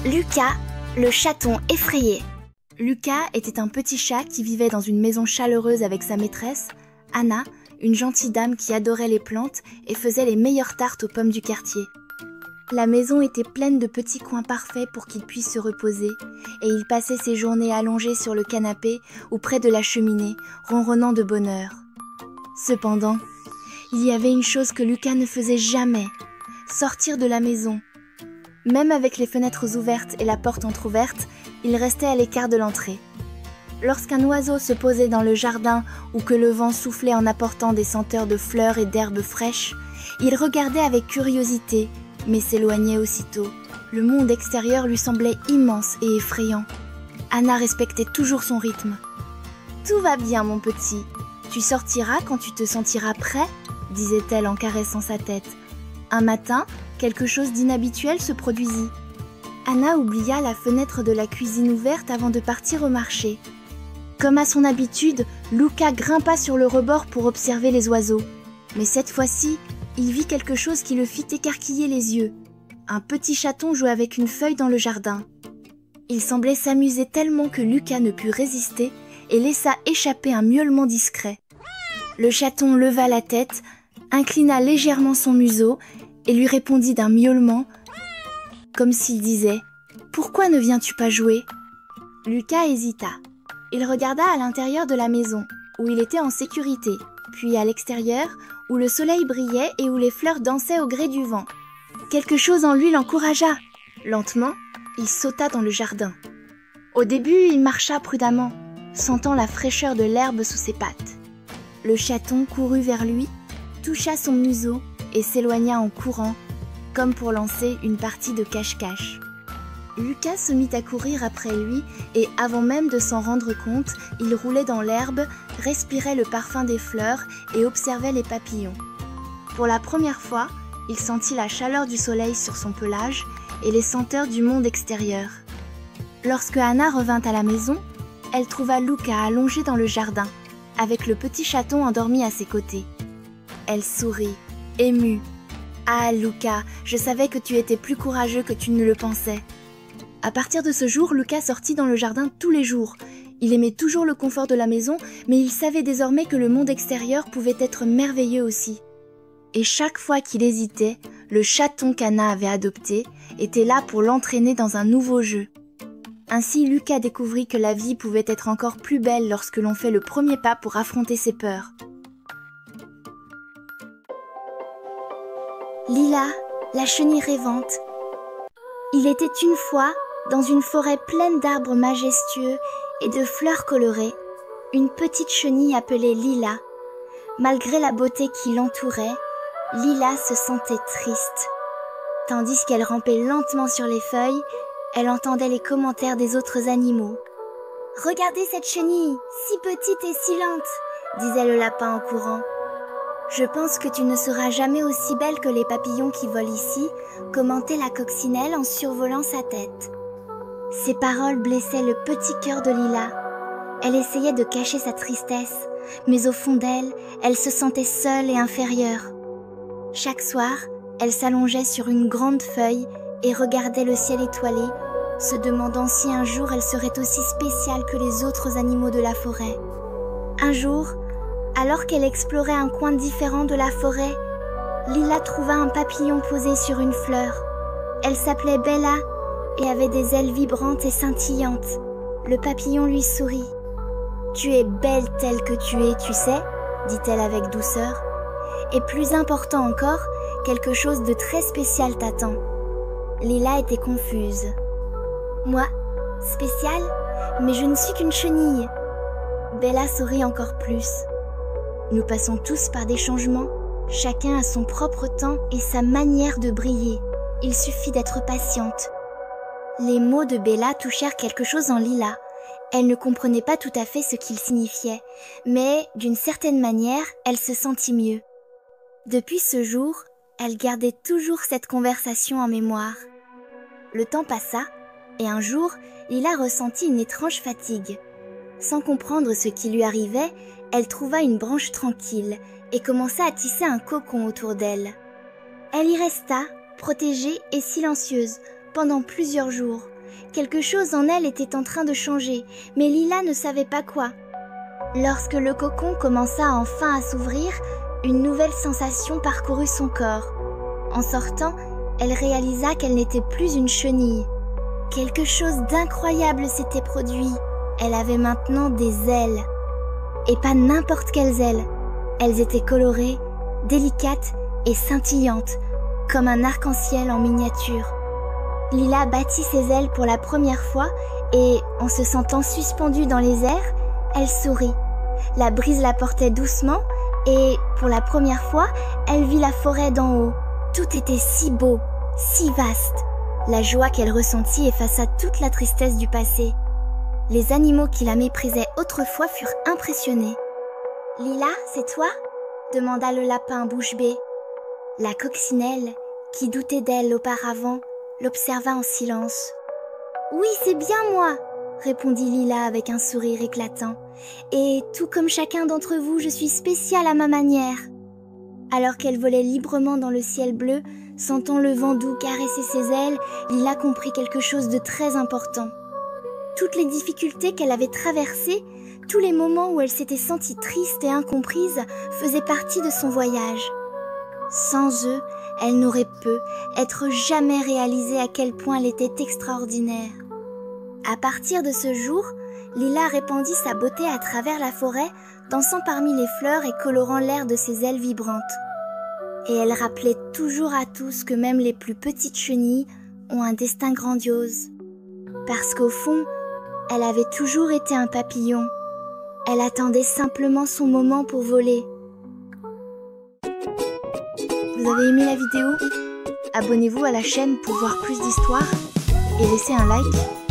Lucas, le chaton effrayé. Lucas était un petit chat qui vivait dans une maison chaleureuse avec sa maîtresse, Anna, une gentille dame qui adorait les plantes et faisait les meilleures tartes aux pommes du quartier. La maison était pleine de petits coins parfaits pour qu'il puisse se reposer, et il passait ses journées allongées sur le canapé ou près de la cheminée, ronronnant de bonheur. Cependant, il y avait une chose que Lucas ne faisait jamais, sortir de la maison. Même avec les fenêtres ouvertes et la porte entr'ouverte, il restait à l'écart de l'entrée. Lorsqu'un oiseau se posait dans le jardin ou que le vent soufflait en apportant des senteurs de fleurs et d'herbes fraîches, il regardait avec curiosité, mais s'éloignait aussitôt. Le monde extérieur lui semblait immense et effrayant. Anna respectait toujours son rythme. « Tout va bien, mon petit. Tu sortiras quand tu te sentiras prêt ?» disait-elle en caressant sa tête. Un matin, quelque chose d'inhabituel se produisit. Anna oublia la fenêtre de la cuisine ouverte avant de partir au marché. Comme à son habitude, Lucas grimpa sur le rebord pour observer les oiseaux. Mais cette fois-ci, il vit quelque chose qui le fit écarquiller les yeux. Un petit chaton jouait avec une feuille dans le jardin. Il semblait s'amuser tellement que Lucas ne put résister et laissa échapper un miaulement discret. Le chaton leva la tête, inclina légèrement son museau et lui répondit d'un miaulement, comme s'il disait « Pourquoi ne viens-tu pas jouer ?» Lucas hésita. Il regarda à l'intérieur de la maison, où il était en sécurité, puis à l'extérieur, où le soleil brillait et où les fleurs dansaient au gré du vent. Quelque chose en lui l'encouragea. Lentement, il sauta dans le jardin. Au début, il marcha prudemment, sentant la fraîcheur de l'herbe sous ses pattes. Le chaton courut vers lui, toucha son museau et s'éloigna en courant, comme pour lancer une partie de cache-cache. Lucas se mit à courir après lui et avant même de s'en rendre compte, il roulait dans l'herbe, respirait le parfum des fleurs et observait les papillons. Pour la première fois, il sentit la chaleur du soleil sur son pelage et les senteurs du monde extérieur. Lorsque Anna revint à la maison, elle trouva Lucas allongé dans le jardin, avec le petit chaton endormi à ses côtés. Elle sourit, émue. « Ah, Lucas, je savais que tu étais plus courageux que tu ne le pensais. » À partir de ce jour, Lucas sortit dans le jardin tous les jours. Il aimait toujours le confort de la maison, mais il savait désormais que le monde extérieur pouvait être merveilleux aussi. Et chaque fois qu'il hésitait, le chaton qu'Anna avait adopté était là pour l'entraîner dans un nouveau jeu. Ainsi, Lucas découvrit que la vie pouvait être encore plus belle lorsque l'on fait le premier pas pour affronter ses peurs. Lila, la chenille rêvante. Il était une fois, dans une forêt pleine d'arbres majestueux et de fleurs colorées, une petite chenille appelée Lila. Malgré la beauté qui l'entourait, Lila se sentait triste. Tandis qu'elle rampait lentement sur les feuilles, elle entendait les commentaires des autres animaux. « Regardez cette chenille, si petite et si lente !» disait le lapin en courant. « Je pense que tu ne seras jamais aussi belle que les papillons qui volent ici », commentait la coccinelle en survolant sa tête. Ces paroles blessaient le petit cœur de Lila. Elle essayait de cacher sa tristesse, mais au fond d'elle, elle se sentait seule et inférieure. Chaque soir, elle s'allongeait sur une grande feuille et regardait le ciel étoilé, se demandant si un jour elle serait aussi spéciale que les autres animaux de la forêt. Un jour, alors qu'elle explorait un coin différent de la forêt, Lila trouva un papillon posé sur une fleur. Elle s'appelait Bella et avait des ailes vibrantes et scintillantes. Le papillon lui sourit. « Tu es belle telle que tu es, tu sais ?» dit-elle avec douceur. « Et plus important encore, quelque chose de très spécial t'attend. » Lila était confuse. « Moi, spécial? Mais je ne suis qu'une chenille. » Bella sourit encore plus. « Nous passons tous par des changements. Chacun a son propre temps et sa manière de briller. Il suffit d'être patiente. » Les mots de Bella touchèrent quelque chose en Lila. Elle ne comprenait pas tout à fait ce qu'ils signifiaient, mais d'une certaine manière, elle se sentit mieux. Depuis ce jour, elle gardait toujours cette conversation en mémoire. Le temps passa, et un jour, Lila ressentit une étrange fatigue. Sans comprendre ce qui lui arrivait, elle trouva une branche tranquille et commença à tisser un cocon autour d'elle. Elle y resta, protégée et silencieuse, pendant plusieurs jours, Quelque chose en elle était en train de changer, mais Lila ne savait pas quoi. Lorsque le cocon commença enfin à s'ouvrir, une nouvelle sensation parcourut son corps. En sortant, elle réalisa qu'elle n'était plus une chenille. Quelque chose d'incroyable s'était produit. Elle avait maintenant des ailes. Et pas n'importe quelles ailes. Elles étaient colorées, délicates et scintillantes, comme un arc-en-ciel en miniature. Lila battit ses ailes pour la première fois et, en se sentant suspendue dans les airs, elle sourit. La brise la portait doucement et, pour la première fois, elle vit la forêt d'en haut. Tout était si beau, si vaste. La joie qu'elle ressentit effaça toute la tristesse du passé. Les animaux qui la méprisaient autrefois furent impressionnés. « Lila, c'est toi ?» demanda le lapin bouche bée. La coccinelle, qui doutait d'elle auparavant, l'observa en silence. « Oui, c'est bien moi !» répondit Lila avec un sourire éclatant. « Et tout comme chacun d'entre vous, je suis spéciale à ma manière. » Alors qu'elle volait librement dans le ciel bleu, sentant le vent doux caresser ses ailes, Lila comprit quelque chose de très important. Toutes les difficultés qu'elle avait traversées, tous les moments où elle s'était sentie triste et incomprise, faisaient partie de son voyage. Sans eux, elle n'aurait pu être jamais réalisé à quel point elle était extraordinaire. À partir de ce jour, Lila répandit sa beauté à travers la forêt, dansant parmi les fleurs et colorant l'air de ses ailes vibrantes. Et elle rappelait toujours à tous que même les plus petites chenilles ont un destin grandiose. Parce qu'au fond, elle avait toujours été un papillon. Elle attendait simplement son moment pour voler. Vous avez aimé la vidéo ? Abonnez-vous à la chaîne pour voir plus d'histoires et laissez un like.